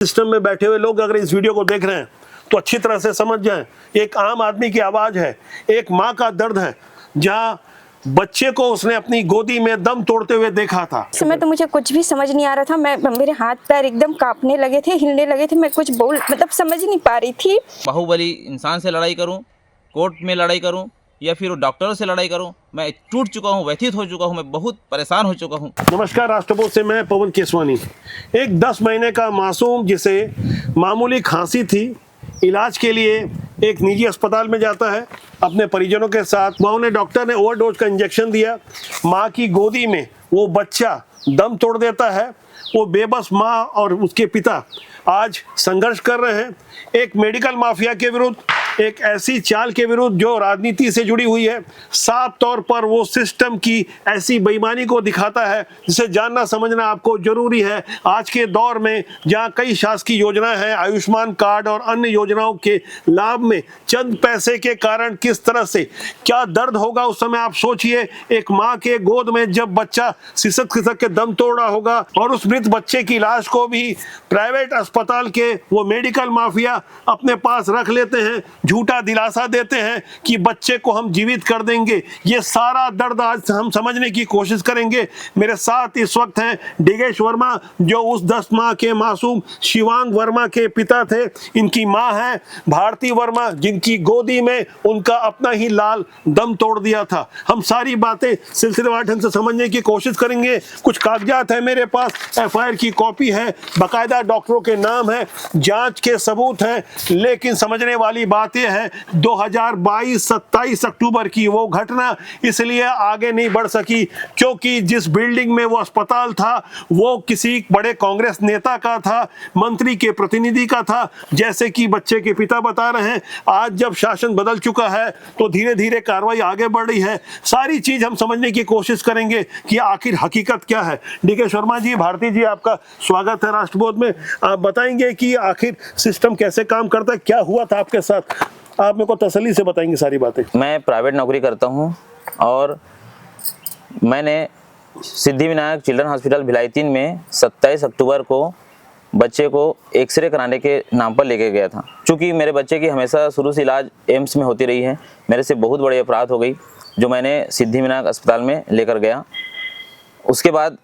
System में बैठे हुए लोग अगर इस वीडियो को देख रहे हैं तो अच्छी तरह से समझ जाएं, एक आम आदमी की आवाज है, एक माँ का दर्द है, जहां बच्चे को उसने अपनी गोदी में दम तोड़ते हुए देखा था। इस समय तो मुझे कुछ भी समझ नहीं आ रहा था। मेरे हाथ पैर एकदम कांपने लगे थे, हिलने लगे थे। मैं कुछ समझ नहीं पा रही थी। बाहुबली इंसान से लड़ाई करूं, कोर्ट में लड़ाई करूं या फिर डॉक्टरों से लड़ाई करूं, मैं टूट चुका हूं, व्यथित हो चुका हूं, मैं बहुत परेशान हो चुका हूं। नमस्कार, राष्ट्रबोध से मैं पवन केसवानी। एक 10 महीने का मासूम जिसे मामूली खांसी थी, इलाज के लिए एक निजी अस्पताल में जाता है अपने परिजनों के साथ। वहाँ उन्हें डॉक्टर ने ओवरडोज का इंजेक्शन दिया। माँ की गोदी में वो बच्चा दम तोड़ देता है। वो बेबस माँ और उसके पिता आज संघर्ष कर रहे हैं एक मेडिकल माफिया के विरुद्ध, एक ऐसी चाल के विरुद्ध जो राजनीति से जुड़ी हुई है। साफ तौर पर वो सिस्टम की ऐसी बेईमानी को दिखाता है जिसे जानना समझना आपको जरूरी है। आज के दौर में जहां कई शासकीय योजनाएं हैं, आयुष्मान कार्ड और अन्य योजनाओं के लाभ में चंद पैसे के कारण किस तरह से क्या दर्द होगा उस समय आप सोचिए। एक माँ के गोद में जब बच्चा सिसक खिसक के दम तोड़ रहा होगा और उस मृत बच्चे की लाश को भी प्राइवेट अस्पताल के वो मेडिकल माफिया अपने पास रख लेते हैं, झूठा दिलासा देते हैं कि बच्चे को हम जीवित कर देंगे। ये सारा दर्द आज हम समझने की कोशिश करेंगे। मेरे साथ इस वक्त हैं डिगेश वर्मा, जो उस 10 माह के मासूम शिवांग वर्मा के पिता थे। इनकी मां है भारती वर्मा, जिनकी गोदी में उनका अपना ही लाल दम तोड़ दिया था। हम सारी बातें सिलसिलेवार ढंग से समझने की कोशिश करेंगे। कुछ कागजात है मेरे पास, FIR की कॉपी है, बाकायदा डॉक्टरों के नाम है, जांच के सबूत हैं। लेकिन समझने वाली बात यह है 2022 27 अक्टूबर की वो घटना इसलिए आगे नहीं बढ़ सकी क्योंकि जिस बिल्डिंग में वो अस्पताल था वो किसी बड़े कांग्रेस नेता का था, मंत्री के प्रतिनिधि का था, जैसे कि बच्चे के पिता बता रहे हैं। आज जब शासन बदल चुका है तो धीरे धीरे कार्रवाई आगे बढ़ रही है। सारी चीज हम समझने की कोशिश करेंगे कि आखिर हकीकत क्या है। डीके शर्मा जी, भारती जी, आपका स्वागत है राष्ट्रबोध में। आप बताएंगे कि आखिर सिस्टम कैसे काम करता है, क्या हुआ था आपके साथ, आप मेरे को तसल्ली से बताएंगे सारी बातें। मैं प्राइवेट नौकरी करता हूं और मैंने सिद्धिविनायक चिल्ड्रन हॉस्पिटल भिलाई 3 में 27 अक्टूबर को बच्चे को एक्सरे कराने के नाम पर लेके गया था। चूँकि मेरे बच्चे की हमेशा शुरू से इलाज एम्स में होती रही है, मेरे से बहुत बड़ी अपराध हो गई जो मैंने सिद्धिविनायक अस्पताल में लेकर गया। उसके बाद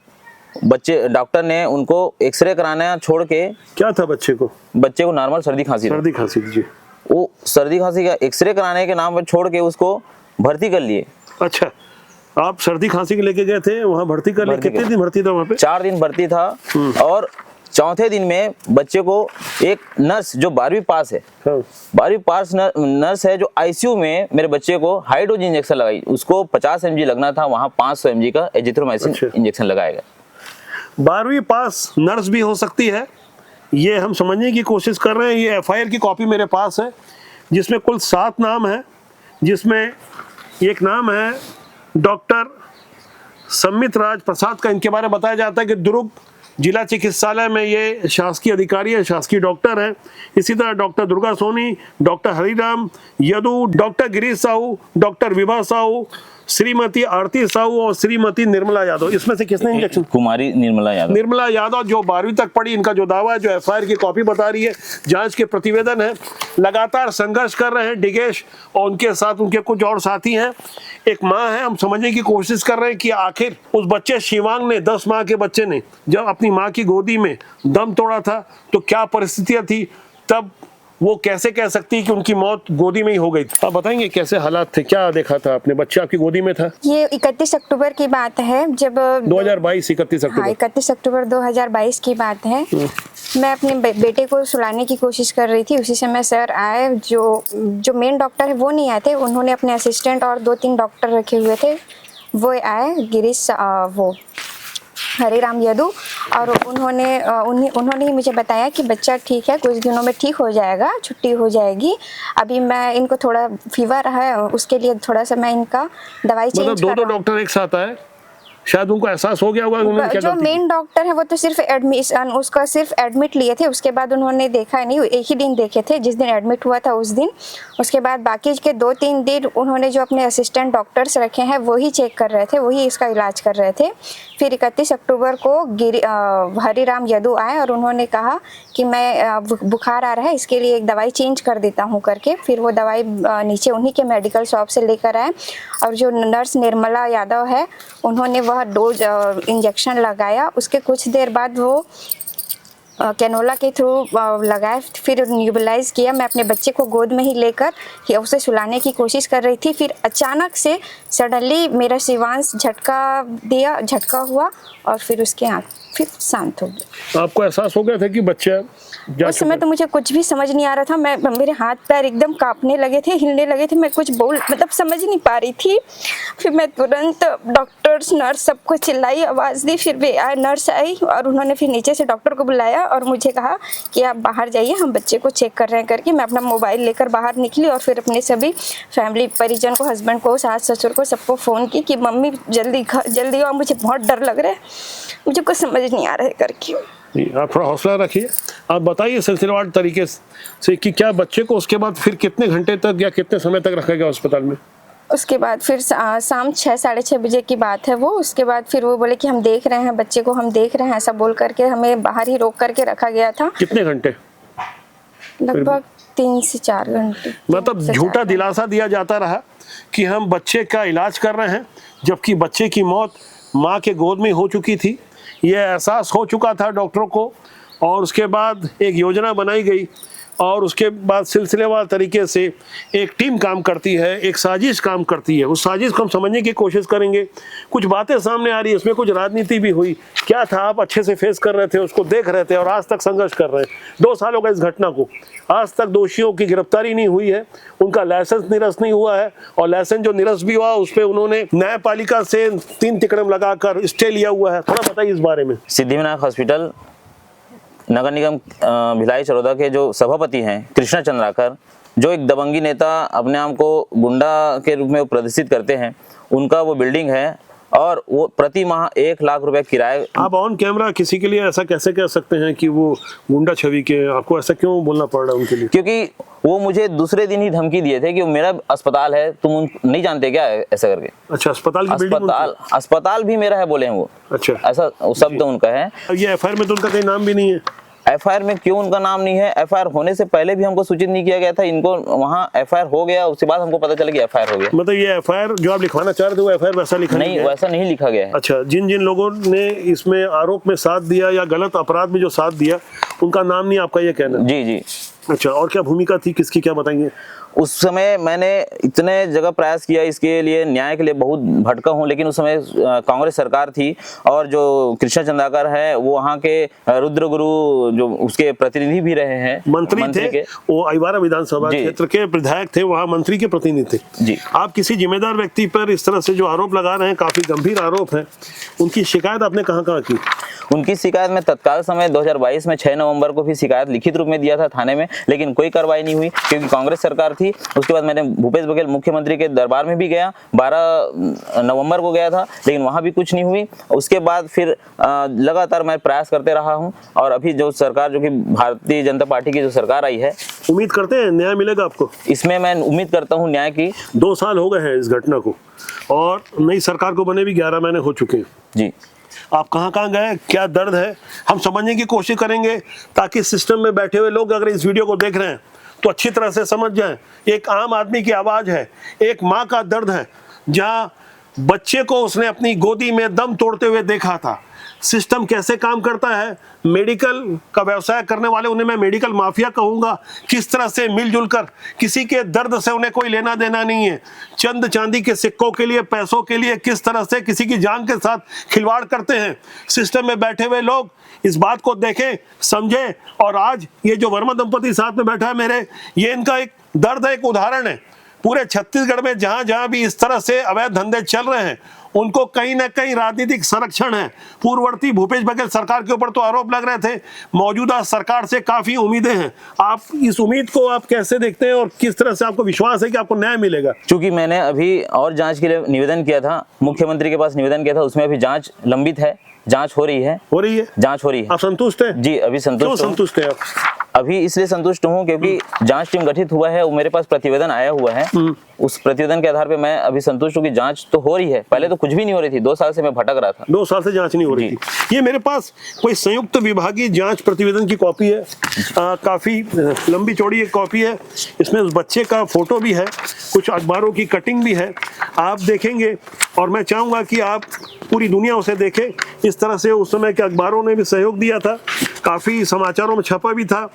डॉक्टर ने उनको एक्सरे कराना छोड़ के, क्या था बच्चे को नॉर्मल सर्दी खांसी जी, वो सर्दी खांसी का एक्सरे कराने के नाम पर छोड़ के उसको भर्ती कर लिए। अच्छा, आप सर्दी खांसी के लेके गए थे, वहाँ भर्ती कर लिए। कितने दिन भर्ती था वहाँ पे? 4 दिन भर्ती था। और चौथे दिन में बच्चे को एक नर्स जो 12वीं पास है, 12वीं पास नर्स है, जो ICU में मेरे बच्चे को हाई डोज इंजेक्शन लगाई। उसको 50 mg लगना था, वहाँ 500 mg का एजिथ्रोमाइसिन इंजेक्शन लगाया गया। 12वीं पास नर्स भी हो सकती है, ये हम समझने की कोशिश कर रहे हैं। ये FIR की कॉपी मेरे पास है जिसमें कुल 7 नाम है, जिसमें एक नाम है डॉक्टर सम्मित राज प्रसाद का। इनके बारे में बताया जाता है कि दुर्ग जिला चिकित्सालय में ये शासकीय अधिकारी है, शासकीय डॉक्टर है। इसी तरह doctor Durga Soni, doctor Hariram Yadu, doctor Girish Sahu, doctor Vibha Sahu, Shrimati Aarti Sahu और श्रीमती निर्मला यादव। इसमें से किसने इंजेक्शन? कुमारी निर्मला यादव जो 12वीं तक पढ़ी। इनका जो दावा है, जो FIR की कॉपी बता रही है, जांच के प्रतिवेदन है, लगातार संघर्ष कर रहे हैं डिगेश और उनके साथ उनके कुछ और साथी हैं। एक माँ है, हम समझने की कोशिश कर रहे हैं कि आखिर उस बच्चे शिवांग ने, 10 माह के बच्चे ने, जब अपनी माँ की गोदी में दम तोड़ा था तो क्या परिस्थितियां थी, तब वो कैसे कह सकती है कि उनकी मौत गोदी में ही हो गई थी। आप बताएंगे कैसे हालात थे, क्या देखा था आपने? बच्चा आपकी गोदी में था। ये 31 अक्टूबर की बात है, जब 2022 31 अक्टूबर। हाँ, 31 अक्टूबर 2022 की बात है। मैं अपने बेटे को सुलाने की कोशिश कर रही थी। उसी समय सर आए, जो मेन डॉक्टर है वो नहीं आए थे, उन्होंने अपने असिस्टेंट और 2-3 डॉक्टर रखे हुए थे, वो आए, गिरीश वो हरिराम यदु, और उन्होंने ही मुझे बताया कि बच्चा ठीक है, कुछ दिनों में ठीक हो जाएगा, छुट्टी हो जाएगी। अभी मैं इनको थोड़ा फीवर है, उसके लिए थोड़ा सा मैं इनका दवाई चेंज कर रहा हूं। 2 डॉक्टर एक साथ आए, शायद उनको एहसास हो गया होगा कि उन्होंने क्या जो गलती की। मेन डॉक्टर है वो तो सिर्फ एडमिशन, उसका सिर्फ एडमिट लिए थे, उसके बाद उन्होंने देखा नहीं, एक ही दिन देखे थे जिस दिन एडमिट हुआ था उस दिन। उसके बाद बाकी के 2-3 दिन उन्होंने जो अपने असिस्टेंट डॉक्टर्स रखे हैं वही चेक कर रहे थे, वही इसका इलाज कर रहे थे। फिर 31 अक्टूबर को हरिराम यदु आए और उन्होंने कहा कि मैं बुखार आ रहा है, इसके लिए एक दवाई चेंज कर देता हूँ करके। फिर वो दवाई नीचे उन्हीं के मेडिकल शॉप से लेकर आए और जो नर्स निर्मला यादव है उन्होंने वह डोज इंजेक्शन लगाया। उसके कुछ देर बाद वो कैनोला के थ्रू लगाया, फिर न्यूबलाइज किया। मैं अपने बच्चे को गोद में ही लेकर उसे सुलाने की कोशिश कर रही थी। फिर अचानक से सडनली मेरा शिवांश झटका हुआ और फिर उसके आँख फिर शांत हो गया। आपको एहसास हो गया था कि बच्चा जा उस समय तो मुझे कुछ भी समझ नहीं आ रहा था। मेरे हाथ पैर एकदम कांपने लगे थे, हिलने लगे थे। मैं कुछ समझ नहीं पा रही थी। फिर मैं तुरंत डॉक्टर्स नर्स सबको चिल्लाई, आवाज़ दी। फिर भी नर्स आई और उन्होंने फिर नीचे से डॉक्टर को बुलाया और मुझे कहा कि आप बाहर जाइए, हम बच्चे को चेक कर रहे हैं करके। मैं अपना मोबाइल लेकर बाहर निकली और फिर अपने सभी फैमिली परिजन को, हस्बैंड को, सास ससुर को, सबको फ़ोन की कि मम्मी जल्दी आओ, मुझे बहुत डर लग रहा है, मुझे कुछ समझ नहीं आ रहा है करके। आप थोड़ा हौसला रखिए। आप बताइए सिलसिलेवार तरीके से कि क्या बच्चे को उसके बाद फिर कितने घंटे तक या कितने समय तक रखा गया अस्पताल में? उसके बाद फिर शाम 6-6:30 बजे की बात है वो। उसके बाद फिर वो बोले कि हम देख रहे हैं बच्चे को, हम देख रहे हैं, ऐसा बोल करके हमें बाहर ही रोक करके रखा गया था। कितने घंटे? लगभग 3 से 4 घंटे। मतलब झूठा दिलासा दिया जाता रहा कि हम बच्चे का इलाज कर रहे हैं, जबकि बच्चे की मौत माँ के गोद में हो चुकी थी। ये एहसास हो चुका था डॉक्टरों को और उसके बाद एक योजना बनाई गई और उसके बाद सिलसिलेवार तरीके से एक टीम काम करती है, एक साजिश काम करती है। उस साजिश को हम समझने की कोशिश करेंगे। कुछ बातें सामने आ रही है, इसमें कुछ राजनीति भी हुई। क्या था, आप अच्छे से फेस कर रहे थे, उसको देख रहे थे और आज तक संघर्ष कर रहे हैं। 2 साल हो गए इस घटना को, आज तक दोषियों की गिरफ्तारी नहीं हुई है, उनका लाइसेंस निरस्त नहीं हुआ है और लाइसेंस जो निरस्त भी हुआ उस पर उन्होंने न्यायपालिका से 3 तिकड़म लगाकर स्टे लिया हुआ है। थोड़ा बताइए इस बारे में। सिद्धिविनायक हॉस्पिटल नगर निगम भिलाई चरौदा के जो सभापति हैं कृष्णा चंद्राकर, जो एक दबंगी नेता अपने आप को गुंडा के रूप में प्रदर्शित करते हैं, उनका वो बिल्डिंग है और वो प्रति माह 1 लाख रुपए किराए। आप ऑन कैमरा किसी के लिए ऐसा कैसे कह सकते हैं कि वो गुंडा छवि के? आपको ऐसा क्यों बोलना पड़ रहा है उनके लिए? क्योंकि वो मुझे दूसरे दिन ही धमकी दिए थे कि वो मेरा अस्पताल है, तुम नहीं जानते क्या, ऐसा करके। अच्छा, अस्पताल की बिल्डिंग? अस्पताल भी मेरा है बोले हैं वो। अच्छा, ऐसा शब्द उनका है। ये एफआईआर में तो उनका कहीं नाम भी नहीं है। एफआईआर में क्यों उनका नाम नहीं है? एफआईआर होने से पहले भी हमको सूचित नहीं किया गया था। इनको वहाँ एफआईआर हो गया, उसके बाद हमको पता चला कि एफआईआर हो गया। मतलब ये एफआईआर जो आप लिखवाना चाह रहे थे वो एफआईआर वैसा लिखा नहीं, वैसा नहीं लिखा गया है। अच्छा, जिन जिन लोगों ने इसमें आरोप में साथ दिया या गलत अपराध में जो साथ दिया उनका नाम नहीं, आपका ये कहना? जी जी। अच्छा, और क्या भूमिका थी, किसकी, क्या बताएंगे? उस समय मैंने इतने जगह प्रयास किया इसके लिए, न्याय के लिए बहुत भटका हूँ, लेकिन उस समय कांग्रेस सरकार थी और जो कृष्णा चंद्राकर है वो वहाँ के रुद्र गुरु जो उसके प्रतिनिधि भी रहे हैं, मंत्री थे वो, अइवारा विधानसभा क्षेत्र के विधायक थे, वहाँ मंत्री के प्रतिनिधि थे जी। आप किसी जिम्मेदार व्यक्ति पर इस तरह से जो आरोप लगा रहे हैं, काफी गंभीर आरोप है, उनकी शिकायत आपने कहाँ की? उनकी शिकायत में तत्काल समय 2022 में 6 नवंबर को भी शिकायत लिखित रूप में दिया था थाने में, लेकिन कोई कार्रवाई नहीं हुई क्योंकि कांग्रेस सरकार थी। उसके बाद मैंने भूपेश बघेल मुख्यमंत्री के दरबार में भी गया, 12 नवंबर को गया था, लेकिन वहाँ भी कुछ नहीं हुई। उसके बाद फिर लगातार मैं प्रयास करते रहा हूँ और अभी जो सरकार, जो कि भारतीय जनता पार्टी की जो सरकार आई है, उम्मीद करते हैं न्याय मिलेगा आपको? इसमें मैं उम्मीद करता हूँ न्याय की। 2 साल हो गए हैं इस घटना को और नई सरकार को बने भी 11 महीने हो चुके हैं जी। आप कहाँ गए, क्या दर्द है, हम समझने की कोशिश करेंगे ताकि सिस्टम में बैठे हुए लोग अगर इस वीडियो को देख रहे हैं तो अच्छी तरह से समझ जाएं। एक आम आदमी की आवाज है, एक माँ का दर्द है, जहाँ बच्चे को उसने अपनी गोदी में दम तोड़ते हुए देखा था। सिस्टम कैसे काम करता है, मेडिकल का व्यवसाय करने वाले, उन्हें मैं मेडिकल माफिया कहूँगा, किस तरह से मिलजुल कर, किसी के दर्द से उन्हें कोई लेना देना नहीं है, चंद चांदी के सिक्कों के लिए, पैसों के लिए किस तरह से किसी की जान के साथ खिलवाड़ करते हैं। सिस्टम में बैठे हुए लोग इस बात को देखें, समझें और आज ये जो वर्मा दंपति साथ में बैठा है मेरे, ये इनका एक दर्द है, एक उदाहरण है। पूरे छत्तीसगढ़ में जहां जहां भी इस तरह से अवैध धंधे चल रहे हैं उनको कहीं ना कहीं राजनीतिक संरक्षण है। पूर्ववर्ती भूपेश बघेल सरकार के ऊपर तो आरोप लग रहे थे, मौजूदा सरकार से काफी उम्मीदें हैं। आप इस उम्मीद को आप कैसे देखते हैं और किस तरह से आपको विश्वास है कि आपको न्याय मिलेगा? चूंकि मैंने अभी और जांच के लिए निवेदन किया था, मुख्यमंत्री के पास निवेदन किया था, उसमें अभी जांच लंबित है, जांच हो रही है। जांच हो रही है। आप संतुष्ट हैं? जी, अभी क्यों संतुष्ट हैं आप? अभी इसलिए संतुष्ट हूँ क्योंकि जांच टीम गठित हुआ है, मेरे पास प्रतिवेदन आया हुआ है। उस प्रतिवेदन के आधार पे मैं अभी संतुष्ट हूँ कि जांच तो हो रही है। पहले तो कुछ भी नहीं हो रही थी, 2 साल से मैं भटक रहा था। 2 साल से जांच नहीं हो रही थी। ये मेरे पास कोई संयुक्त विभागीय जांच प्रतिवेदन की कॉपी है, काफी लंबी चौड़ी एक कॉपी है। इसमें उस बच्चे का फोटो भी है, कुछ अखबारों की कटिंग भी है, आप देखेंगे। और मैं चाहूंगा कि आप पूरी दुनिया उसे देखे। इस तरह से उस समय के अखबारों ने भी सहयोग दिया था, काफी समाचारों में छपा भी था।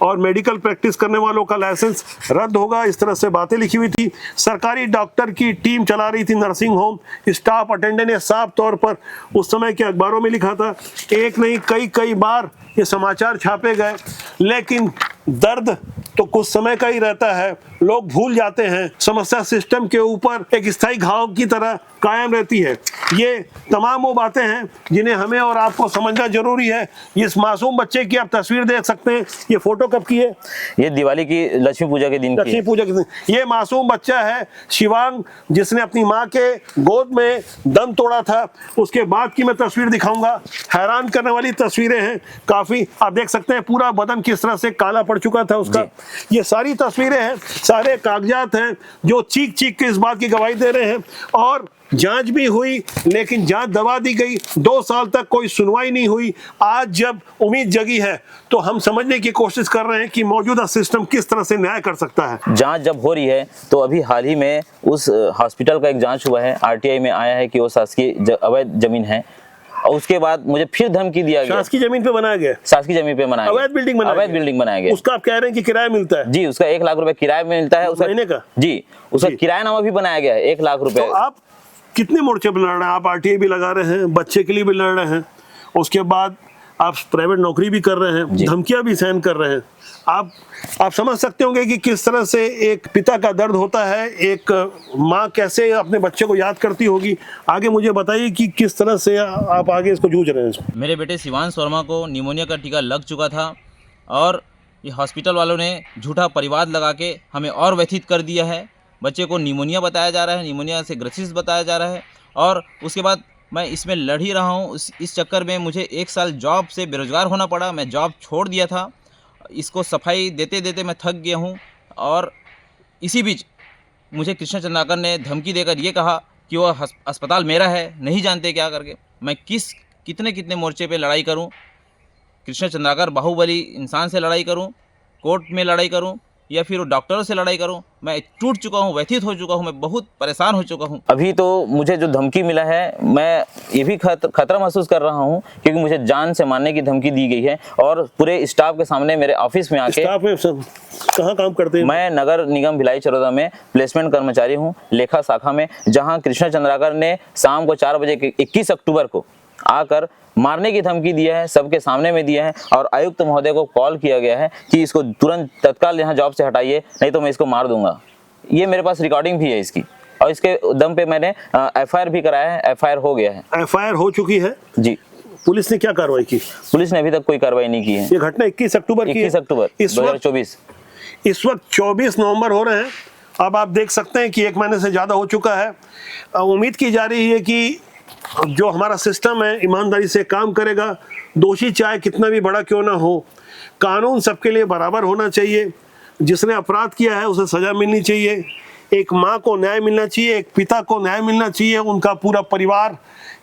और मेडिकल प्रैक्टिस करने वालों का लाइसेंस रद्द होगा, इस तरह से बातें लिखी हुई थी। सरकारी डॉक्टर की टीम चला रही थी नर्सिंग होम, स्टाफ अटेंडेंट ने साफ तौर पर उस समय के अखबारों में लिखा था। एक नहीं कई बार ये समाचार छापे गए, लेकिन दर्द तो कुछ समय का ही रहता है, लोग भूल जाते हैं। समस्या सिस्टम के ऊपर एक स्थायी घाव की तरह कायम रहती है। ये तमाम वो बातें हैं जिन्हें हमें और आपको समझना जरूरी है। इस मासूम बच्चे की आप तस्वीर देख सकते हैं। ये फोटो कब की है? ये दिवाली की, लक्ष्मी पूजा के दिन की। लक्ष्मी पूजा के दिन। ये मासूम बच्चा है शिवांग, जिसने अपनी माँ के गोद में दम तोड़ा था। उसके बाद की मैं तस्वीर दिखाऊंगा। हैरान करने वाली तस्वीरें हैं काफी। आप देख सकते हैं पूरा बदन किस तरह से काला पड़ चुका था उसका। ये सारी तस्वीरें हैं, सारे कागजात हैं जो चीख चीख के इस बात की गवाही दे रहे हैं। और जांच भी हुई, लेकिन जांच दबा दी गई। 2 साल तक कोई सुनवाई नहीं हुई। आज जब उम्मीद जगी है तो हम समझने की कोशिश कर रहे हैं कि मौजूदा सिस्टम किस तरह से न्याय कर सकता है। जांच जब हो रही है तो अभी हाल ही में उस हॉस्पिटल का एक जांच हुआ है, आरटीआई में आया है कि वो शासकीय अवैध जमीन है। और उसके बाद मुझे फिर धमकी दिया गया। शासकीय जमीन पे बनाया गया? शासकीय जमीन पे बनाया गया। अवैध बिल्डिंग बनाया गया। उसका आप कह रहे हैं कि किराया मिलता है? जी, उसका 1 लाख रुपए किराया मिलता है। उसका महीने का? जी, उसका किरायानामा भी बनाया गया है, 1 लाख रुपए। तो आप कितने मोर्चे पर लड़ रहे हैं? आप आरटीआई भी लगा रहे हैं, बच्चे के लिए भी लड़ रहे हैं, उसके बाद आप प्राइवेट नौकरी भी कर रहे हैं, धमकियां भी सहन कर रहे हैं। आप समझ सकते होंगे कि किस तरह से एक पिता का दर्द होता है, एक माँ कैसे अपने बच्चे को याद करती होगी। आगे मुझे बताइए कि किस तरह से आप आगे इसको जूझ रहे हैं। मेरे बेटे शिवांश वर्मा को निमोनिया का टीका लग चुका था और ये हॉस्पिटल वालों ने झूठा परिवाद लगा के हमें और व्यथित कर दिया है। बच्चे को निमोनिया बताया जा रहा है, निमोनिया से ग्रसित बताया जा रहा है। और उसके बाद मैं इसमें लड़ ही रहा हूँ। इस चक्कर में मुझे 1 साल जॉब से बेरोजगार होना पड़ा। मैं जॉब छोड़ दिया था। इसको सफाई देते देते मैं थक गया हूँ। और इसी बीच मुझे कृष्ण चंद्राकर ने धमकी देकर ये कहा कि वो अस्पताल मेरा है, नहीं जानते क्या करके। मैं कितने मोर्चे पे लड़ाई करूँ? कृष्ण चंद्राकर बाहुबली इंसान से लड़ाई करूँ, कोर्ट में लड़ाई करूँ, या फिर डॉक्टरों से लड़ाई करूं? मैं टूट चुका हूं, व्यथित हो चुका हूं, मैं बहुत परेशान हो चुका हूं। अभी तो मुझे जो धमकी मिला है, मैं ये भी खतरा महसूस कर रहा हूं क्योंकि मुझे जान से मारने की धमकी दी गई है। और पूरे स्टाफ के सामने मेरे ऑफिस में आके। स्टाफ में कहाँ काम करते हैं? मैं नगर निगम भिलाई चरोदा में प्लेसमेंट कर्मचारी हूँ, लेखा शाखा में, जहाँ कृष्ण चंद्राकर ने शाम को 4 बजे 21 अक्टूबर को आकर मारने की धमकी दिया है, सबके सामने में दिया है। और आयुक्त महोदय को कॉल किया गया है कि इसको तुरंत तत्काल यहाँ जॉब से हटाइए, नहीं तो मैं इसको मार दूंगा। ये मेरे पास रिकॉर्डिंग भी है इसकी, और इसके दम पे मैंने एफआईआर भी कराया है। एफआईआर हो गया है। एफआईआर हो चुकी है जी। पुलिस ने क्या कार्रवाई की? पुलिस ने अभी तक कोई कार्रवाई नहीं की है। ये घटना 21 अक्टूबर की है। 21 अक्टूबर 2024। इस वक्त 24 नवंबर हो रहे हैं। अब आप देख सकते हैं कि 1 महीने से ज्यादा हो चुका है। उम्मीद की जा रही है कि जो हमारा सिस्टम है ईमानदारी से काम करेगा। दोषी चाहे कितना भी बड़ा क्यों ना हो, कानून सबके लिए बराबर होना चाहिए। जिसने अपराध किया है उसे सजा मिलनी चाहिए। एक माँ को न्याय मिलना चाहिए, एक पिता को न्याय मिलना चाहिए। उनका पूरा परिवार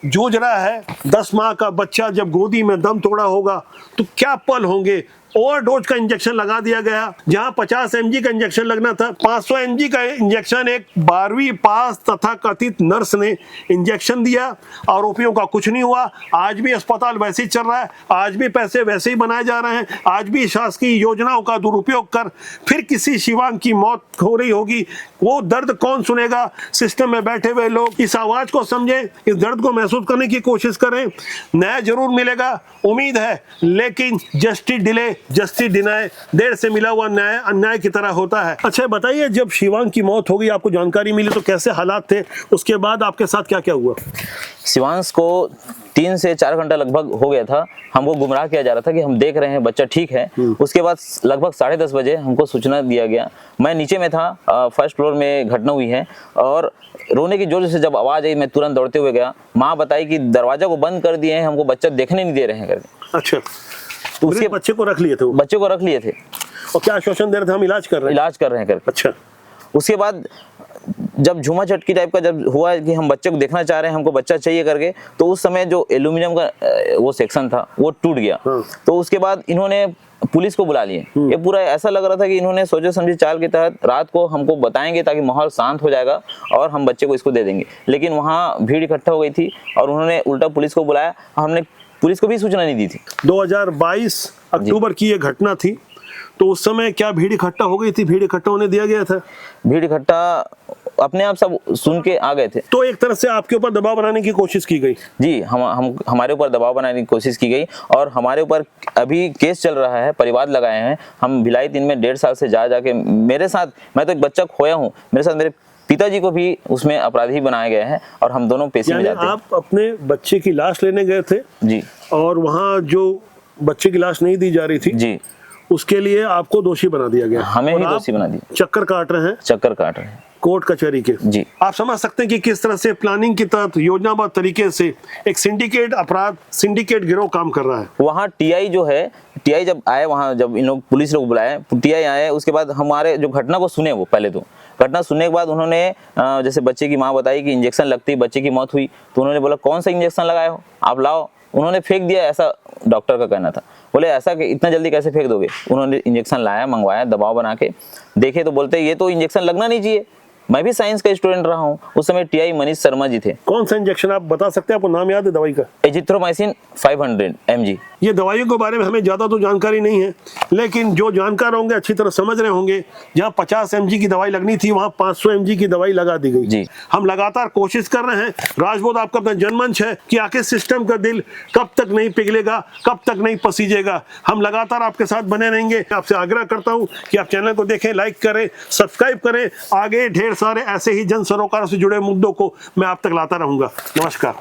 जूझ रहा है। 10 माह का बच्चा जब गोदी में दम तोड़ा होगा तो क्या पल होंगे। ओवरडोज का इंजेक्शन लगा दिया गया, जहां 50 mg का इंजेक्शन लगना था, 500 mg का इंजेक्शन एक 12वीं पास तथा कथित नर्स ने इंजेक्शन दिया। आरोपियों का कुछ नहीं हुआ। आज भी अस्पताल वैसे ही चल रहा है, आज भी पैसे वैसे ही बनाए जा रहे हैं, आज भी शासकीय योजनाओं का दुरुपयोग कर फिर किसी शिवांग की मौत हो रही होगी। वो दर्द कौन सुनेगा? सिस्टम में बैठे हुए लोग इस आवाज को समझें, इस दर्द को महसूस करने की कोशिश करें। न्याय जरूर मिलेगा, उम्मीद है, लेकिन जस्टिस डिले जस्टिस डिनाय, देर से मिला हुआ न्याय अन्याय की तरह होता है। अच्छा बताइए, जब शिवांग की मौत हो गई, आपको जानकारी मिली तो कैसे हालात थे, उसके बाद आपके साथ क्या क्या हुआ? शिवांश को 3 से 4 घंटा लगभग हो गया था, हमको गुमराह किया जा रहा था कि हम देख रहे हैं बच्चा ठीक है। उसके बाद लगभग 10:30 बजे हमको सूचना दिया गया। मैं नीचे में था, फर्स्ट फ्लोर में घटना हुई है, और रोने की जोर से जब आवाज़ आई मैं तुरंत दौड़ते हुए गया। माँ बताई कि दरवाजा को बंद कर दिए हैं, हमको बच्चा देखने नहीं दे रहे हैं करके। अच्छा, तो उसके बच्चे को रख लिए थे वो? बच्चे को रख लिए थे और क्या आश्वासन दे रहे थे, हम इलाज कर रहे हैं करके। अच्छा, उसके बाद जब झूमा चटकी टाइप का जब हुआ कि हम बच्चे को देखना चाह रहे हैं, हमको बच्चा चाहिए करके, तो उस समय जो एल्यूमिनियम का वो सेक्शन था वो टूट गया। तो उसके बाद इन्होंने पुलिस को बुला लिए। ये पूरा ऐसा लग रहा था कि इन्होंने सोचे समझे चाल के तहत रात को हमको बताएंगे ताकि माहौल शांत हो जाएगा और हम बच्चे को इसको दे देंगे, लेकिन वहाँ भीड़ इकट्ठा हो गई थी और उन्होंने उल्टा पुलिस को बुलाया। हमने पुलिस को भी सूचना नहीं दी थी। 2022 अक्टूबर की ये घटना थी, तो उस समय क्या भीड़ इकट्ठा हो गई थी? भीड़ इकट्ठा होने दिया गया था? भीड़ इकट्ठा अपने आप सब सुन के आ गए थे। तो एक तरह से आपके ऊपर दबाव बनाने की कोशिश की गई? जी, हम हमारे ऊपर दबाव बनाने की कोशिश की गई, और हमारे ऊपर अभी केस चल रहा है, परिवाद लगाए हैं। हम भिलाई 3 में 1.5 साल से जाके मेरे साथ, मैं तो एक बच्चा खोया हूँ, मेरे साथ मेरे पिताजी को भी उसमें अपराधी बनाए गए हैं, और हम दोनों पेशी में जाते हैं। आप अपने बच्चे की लाश लेने गए थे जी, और वहाँ जो बच्चे की लाश नहीं दी जा रही थी जी, उसके लिए आपको दोषी बना दिया गया। हमें और ही आप दोषी बना दिया। चक्कर काट रहे हैं चक्कर काट रहे हैं कोर्ट कचहरी के। जी। आप समझ सकते हैं कि किस तरह से प्लानिंग के तहत योजनाबद्ध तरीके से एक सिंडिकेट गिरोह काम कर रहा है। वहाँ टीआई जो है, टीआई जब आए वहाँ, जब इन लोग पुलिस लोग बुलाए, टीआई आए, उसके बाद हमारे जो घटना को सुने, वो पहले तो घटना सुनने के बाद उन्होंने जैसे बच्चे की माँ बताई कि इंजेक्शन लगती, बच्चे की मौत हुई, तो उन्होंने बोला कौन सा इंजेक्शन लगाए हो आप, लाओ। उन्होंने फेंक दिया, ऐसा डॉक्टर का कहना था। बोले ऐसा कि इतना जल्दी कैसे फेंक दोगे? उन्होंने इंजेक्शन लाया, मंगवाया, दबाव बना के देखे तो बोलते ये तो इंजेक्शन लगना नहीं चाहिए। मैं भी साइंस का स्टूडेंट रहा हूँ, उस समय टीआई मनीष शर्मा जी थे। कौन सा इंजेक्शन आप बता सकते हैं? आपको नाम याद है दवाई का? Azithromycin 500 mg। ये दवाइयों के बारे में हमें ज़्यादा तो जानकारी नहीं है, लेकिन जो जानकार होंगे अच्छी तरह समझ रहे होंगे, जहाँ 50 mg की दवाई लगनी थी वहाँ 500 mg की दवाई लगा दी गई। जी। हम लगातार कोशिश कर रहे हैं। राजबोध आपका अपना जनमंच है कि आखिर सिस्टम का दिल कब तक नहीं पिघलेगा, कब तक नहीं पसीजेगा। हम लगातार आपके साथ बने रहेंगे। आपसे आग्रह करता हूँ कि आप चैनल को देखें, लाइक करें, सब्सक्राइब करें। आगे ढेर सारे ऐसे ही जन सरोकारों से जुड़े मुद्दों को मैं आप तक लाता रहूंगा। नमस्कार।